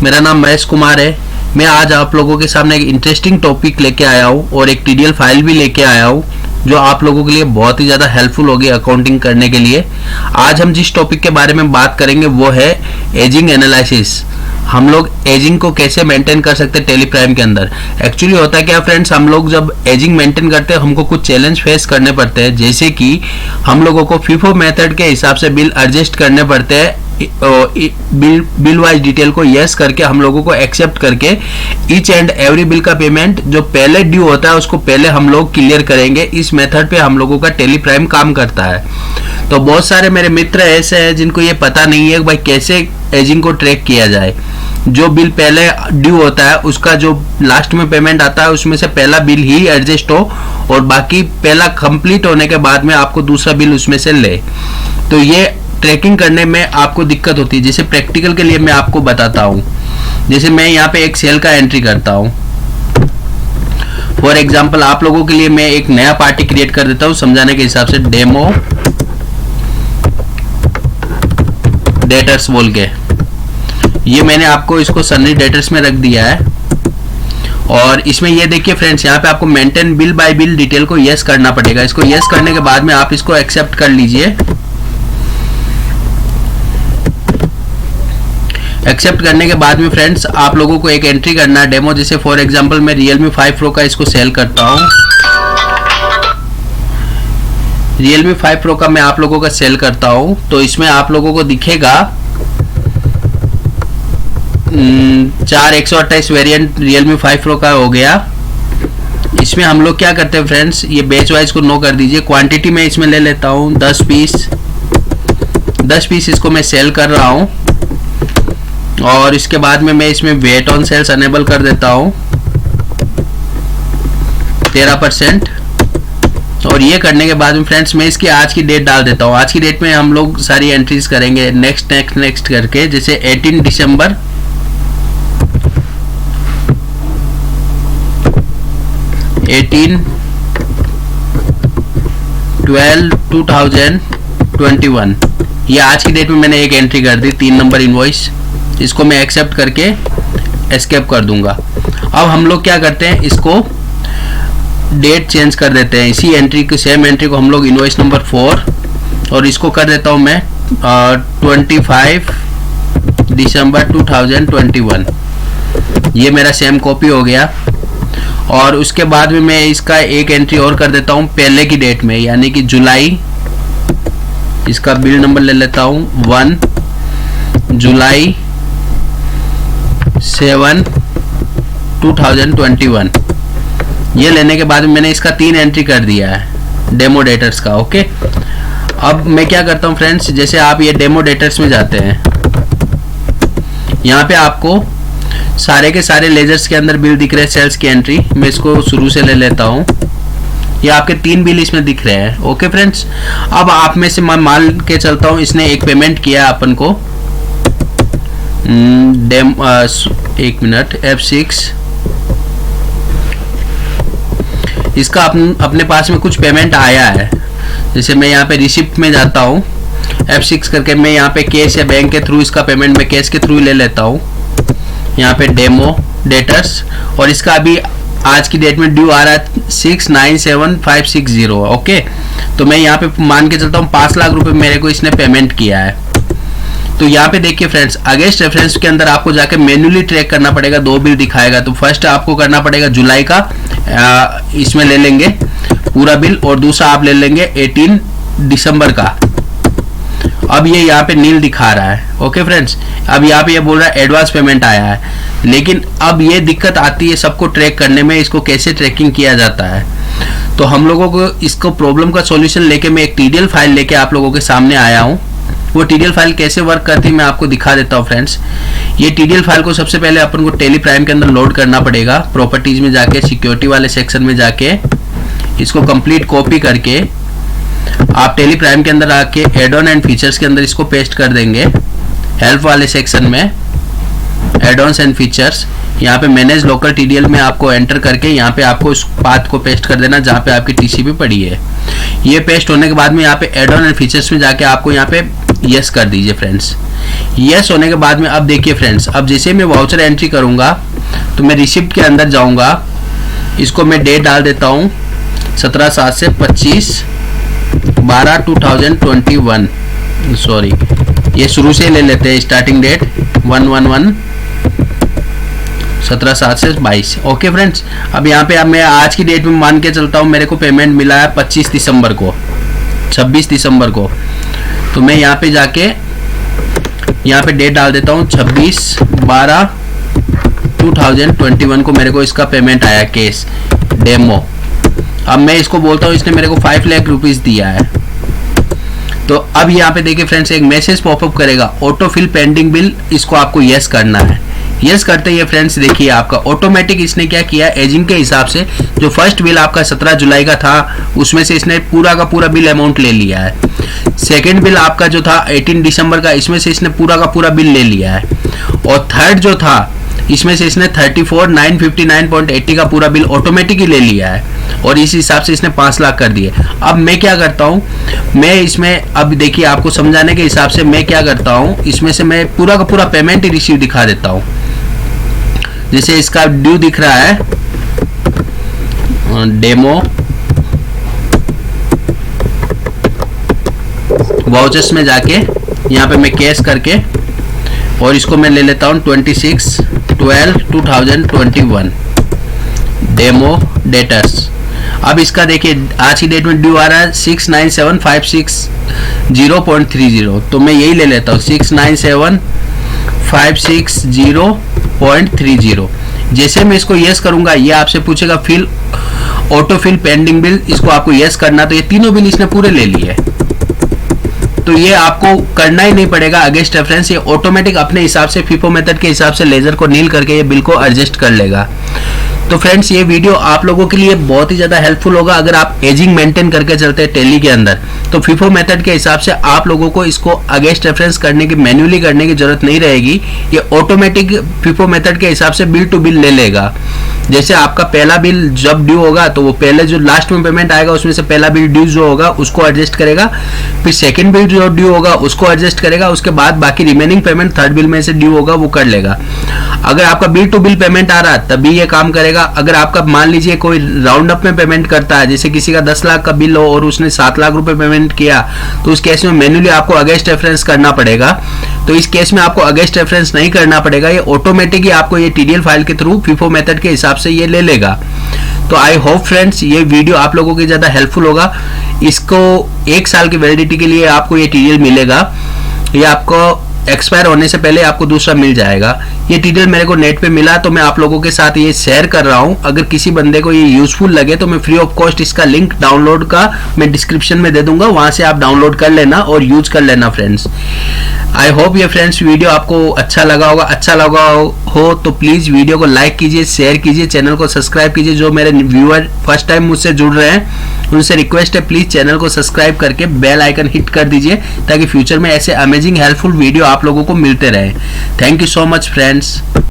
मेरा नाम महेश कुमार है। मैं आज आप लोगों के सामने एक इंटरेस्टिंग टॉपिक लेके आया हूँ और एक टीडीएल फाइल भी लेके आया हूँ जो आप लोगों के लिए बहुत ही ज़्यादा हेल्पफुल होगी अकाउंटिंग करने के लिए। आज हम जिस टॉपिक के बारे में बात करेंगे वो है एजिंग एनालिसिस। हम लोग एजिंग को कैसे मेंटेन कर सकते हैं टैली प्राइम के अंदर। एक्चुअली होता है क्या फ्रेंड्स, हम लोग जब एजिंग मेंटेन करते हैं हमको कुछ चैलेंज फेस करने पड़ते हैं, जैसे कि हम लोगों को फीफो मेथड के हिसाब से बिल एडजस्ट करने पड़ते हैं। बिल वाइज डिटेल को यस करके हम लोगों को एक्सेप्ट करके ईच एंड एवरी बिल का पेमेंट जो पहले ड्यू होता है उसको पहले हम लोग क्लियर करेंगे। इस मेथड पे हम लोगों का टैली प्राइम काम करता है। तो बहुत सारे मेरे मित्र ऐसे हैं जिनको ये पता नहीं है भाई कैसे एजिंग को ट्रैक किया जाए। जो बिल पहले ड्यू होता है उसका जो लास्ट में पेमेंट आता है उसमें से पहला बिल ही एडजस्ट हो और बाकी पहला कंप्लीट होने के बाद में आपको दूसरा बिल उसमें से ले। तो ये ट्रैकिंग करने में आपको दिक्कत होती है। जैसे प्रैक्टिकल के लिए मैं आपको बताता हूँ। जैसे मैं यहाँ पे एक सेल का एंट्री करता हूँ। फॉर एग्जाम्पल आप लोगों के लिए मैं एक नया पार्टी क्रिएट कर देता हूँ समझाने के हिसाब से, डेमो डेटर्स बोल के। ये मैंने आपको इसको सन्नी डेटर्स में रख दिया है और इसमें ये देखिए फ्रेंड्स, यहाँ पे आपको maintain bill bye bill detail को यस करना पड़ेगा। इसको यस करने के बाद में आप इसको एक्सेप्ट कर लीजिए। एक्सेप्ट करने के बाद में फ्रेंड्स आप लोगों को एक एंट्री करना है डेमो। जैसे फॉर एग्जांपल मैं Realme 5 Pro का इसको सेल करता हूँ। Realme 5 Pro का मैं आप लोगों का सेल करता हूँ। तो इसमें आप लोगों को दिखेगा 4 वेरिएंट Realme 5 Pro का हो गया। इसमें हम लोग क्या करते हैं फ्रेंड्स, ये बेच वाइज को नो कर दीजिए। क्वांटिटी में इसमें ले लेता हूँ 10 पीस इसको मैं सेल कर रहा हूँ और इसके बाद में मैं इसमें वेट ऑन सेल्स अनेबल कर देता हूँ 13%। और ये करने के बाद में फ्रेंड्स मैं इसकी आज की डेट डाल देता हूँ। आज की डेट में हम लोग सारी एंट्रीज करेंगे नेक्स्ट करके। जैसे 18 दिसंबर 18/12/2021 ये आज की डेट में मैंने एक एंट्री कर दी, 3 नंबर इनवॉइस। इसको मैं एक्सेप्ट करके एस्केप कर दूंगा। अब हम लोग क्या करते हैं, इसको डेट चेंज कर देते हैं। इसी एंट्री को, सेम एंट्री को हम लोग इनवॉइस नंबर 4 और इसको कर देता हूं मैं 25 दिसंबर 2021। ये मेरा सेम कॉपी हो गया। और उसके बाद में मैं इसका एक एंट्री और कर देता हूं पहले की डेट में, यानी कि जुलाई। इसका बिल नंबर ले लेता हूं 1 जुलाई 7 2021। ये लेने के बाद मैंने इसका 3 एंट्री कर दिया है डेमो डेटर्स का। ओके, अब मैं क्या करता हूं फ्रेंड्स, जैसे आप ये डेमो डेटर्स में जाते हैं, यहाँ पे आपको सारे के सारे लेजर्स के अंदर बिल दिख रहे हैं, सेल्स की एंट्री। मैं इसको शुरू से ले लेता हूँ। ये आपके 3 बिल इसमें दिख रहे हैं। ओके फ्रेंड्स, अब आप में से मैं मान के चलता हूँ इसने एक पेमेंट किया अपन को एक मिनट F6। इसका अपने पास में कुछ पेमेंट आया है। जैसे मैं यहाँ पे रिसिप्ट में जाता हूँ, F6 करके मैं यहाँ पे कैश या बैंक के थ्रू इसका पेमेंट मैं कैश के थ्रू ले लेता हूँ। यहाँ पे डेमो डेटर्स और इसका अभी आज की डेट में ड्यू आ रहा है 697560। ओके, तो मैं यहाँ पे मान के चलता हूँ 5 लाख रुपए मेरे को इसने पेमेंट किया है। तो यहाँ पे देखिए फ्रेंड्स, अगेंस्ट रेफरेंस के अंदर आपको जाके मैन्युअली ट्रैक करना पड़ेगा। 2 बिल दिखाएगा। तो फर्स्ट आपको करना पड़ेगा जुलाई का, इसमें ले लेंगे पूरा बिल, और दूसरा आप ले लेंगे 18 दिसंबर का। अब ये यहाँ पे नील दिखा रहा है। ओके फ्रेंड्स, अब यहाँ पे ये बोल रहा है एडवांस पेमेंट आया है। लेकिन अब ये दिक्कत आती है सबको ट्रैक करने में, इसको कैसे ट्रैकिंग किया जाता है। तो हम लोगों को इसको प्रॉब्लम का सॉल्यूशन लेके मैं एक टीडीएल फाइल लेके आप लोगों के सामने आया हूँ। वो टीडीएल फाइल कैसे वर्क करती है मैं आपको दिखा देता हूँ फ्रेंड्स। ये टीडीएल फाइल को सबसे पहले अपन को टैली प्राइम के अंदर लोड करना पड़ेगा। प्रॉपर्टीज में जाके सिक्योरिटी वाले सेक्शन में जाके इसको कंप्लीट कॉपी करके आप टैली प्राइम के अंदर आके एड ऑन एंड फीचर्स के अंदर इसको पेस्ट कर देंगे। हेल्प वाले सेक्शन में एड ऑन्स एंड फीचर्स, यहाँ पे मैनेज लोकल टीडीएल में आपको एंटर करके यहाँ पे आपको उस पाथ को पेस्ट कर देना जहाँ पे आपकी टीसीपी पड़ी है। ये पेस्ट होने के बाद में यहाँ पे एड ऑन एंड फीचर्स में जाके आपको यहाँ पे यस कर दीजिए फ्रेंड्स। यस होने के बाद में अब देखिए फ्रेंड्स, अब जैसे मैं वाउचर एंट्री करूंगा तो मैं रिसिप्ट के अंदर जाऊंगा, इसको मैं डेट डाल देता हूँ 17/7 से 25/12/2021, सॉरी ये शुरू से ले लेते हैं, स्टार्टिंग डेट 1/1/1 17/7 से 22। ओके फ्रेंड्स, अब यहाँ पे अब मैं आज की डेट में मान के चलता हूँ, मेरे को पेमेंट मिला है 26 दिसंबर को, 26 दिसंबर को। तो मैं यहाँ पे जाके यहाँ पे डेट डाल देता हूँ 26/12/2021 को मेरे को इसका पेमेंट आया, केस डेमो। अब मैं इसको बोलता हूँ, इसने मेरे को 5 लाख रुपीस दिया है। तो अब यहाँ पे देखिए फ्रेंड्स, एक मैसेज पॉपअप करेगा, ऑटो फिल पेंडिंग बिल, इसको आपको यस करना है। यस करते ही फ्रेंड्स देखिए आपका ऑटोमेटिक इसने क्या किया, एजिंग के हिसाब से जो फर्स्ट बिल आपका 17 जुलाई का था उसमें से इसने पूरा का पूरा बिल अमाउंट ले लिया है। सेकंड बिल आपका जो था 18 दिसंबर का, इसमें से इसने पूरा का पूरा बिल ले लिया है। और थर्ड जो था इसमें से इसने 34,959.80 का पूरा बिल ऑटोमेटिक ही ले लिया है, और इस हिसाब से इसने 5 लाख कर दिए। अब मैं क्या करता हूँ, मैं इसमें अब देखिए आपको समझाने के हिसाब से मैं क्या करता हूँ, इसमें से मैं पूरा का पूरा पेमेंट ही रिसीव दिखा देता हूँ। जैसे इसका ड्यू दिख रहा है डेमो, वाउचर्स में जाके यहाँ पे मैं कैश करके और इसको मैं ले लेता हूँ 26/12/2021 डेमो डेटर्स। अब इसका देखिए आज की डेट में ड्यू आ रहा है 697,560.30, तो मैं यही ले लेता हूँ 697,560.30। जैसे मैं इसको यस करूंगा, ये आपसे पूछेगा fill auto fill pending bill, इसको आपको यस करना। तो ये तीनों बिल इसने पूरे ले लिए, तो ये आपको करना ही नहीं पड़ेगा अगेंस्ट रेफरेंस, ये ऑटोमेटिक अपने हिसाब से फीफो मेथड के हिसाब से लेजर को नील करके ये बिल को एडजस्ट कर लेगा। तो फ्रेंड्स, ये वीडियो आप लोगों के लिए बहुत ही ज़्यादा हेल्पफुल होगा। अगर आप एजिंग मेंटेन करके चलते हैं टैली के अंदर, तो फीफो मेथड के हिसाब से आप लोगों को इसको अगेंस्ट रेफरेंस करने की, मैन्युअली करने की जरूरत नहीं रहेगी। ये ऑटोमेटिक फीफो मेथड के हिसाब से बिल टू बिल ले लेगा। जैसे आपका पहला बिल जब ड्यू होगा तो वो पहले जो लास्ट में पेमेंट आएगा उसमें से पहला बिल ड्यू जो होगा उसको एडजस्ट करेगा, फिर सेकंड बिल जो ड्यू होगा उसको एडजस्ट करेगा, उसके बाद बाकी रिमेनिंग पेमेंट थर्ड बिल में से ड्यू होगा वो कर लेगा। अगर आपका बिल टू बिल पेमेंट आ रहा है तभी ये काम करेगा। अगर आपका मान लीजिए कोई राउंड अप में पेमेंट करता है, जैसे किसी का 10 लाख का बिल हो और उसने 7 लाख रुपए पेमेंट किया, तो उस केस में मैन्युअली आपको अगेंस्ट रेफरेंस करना पड़ेगा। तो इस केस में आपको अगेंस्ट रेफरेंस नहीं करना पड़ेगा, ये ऑटोमेटिक ही आपको ये टीडीएल फाइल के थ्रू फीफो मेथड के हिसाब से ये ले लेगा। तो आई होप फ्रेंड्स ये वीडियो आप लोगों के ज़्यादा हेल्पफुल होगा। इसको 1 साल की वैलिडिटी के लिए आपको ये टीडीएल मिलेगा, ये आपको एक्सपायर होने से पहले आपको दूसरा मिल जाएगा। ये टीडीएल मेरे को नेट पे मिला तो मैं आप लोगों के साथ ये शेयर कर रहा हूँ। अगर किसी बंदे को ये यूजफुल लगे तो मैं फ्री ऑफ कॉस्ट इसका लिंक डाउनलोड का मैं डिस्क्रिप्शन में दे दूंगा, वहां से आप डाउनलोड कर लेना और यूज कर लेना फ्रेंड्स। आई होप ये फ्रेंड्स वीडियो आपको अच्छा लगा होगा। अच्छा लगा हो तो प्लीज वीडियो को लाइक कीजिए, शेयर कीजिए, चैनल को सब्सक्राइब कीजिए। जो मेरे व्यूअर फर्स्ट टाइम मुझसे जुड़ रहे हैं उनसे रिक्वेस्ट है प्लीज चैनल को सब्सक्राइब करके बेल आइकन हिट कर दीजिए, ताकि फ्यूचर में ऐसे अमेजिंग हेल्पफुल वीडियो आप लोगों को मिलते रहे। Thank you so much friends.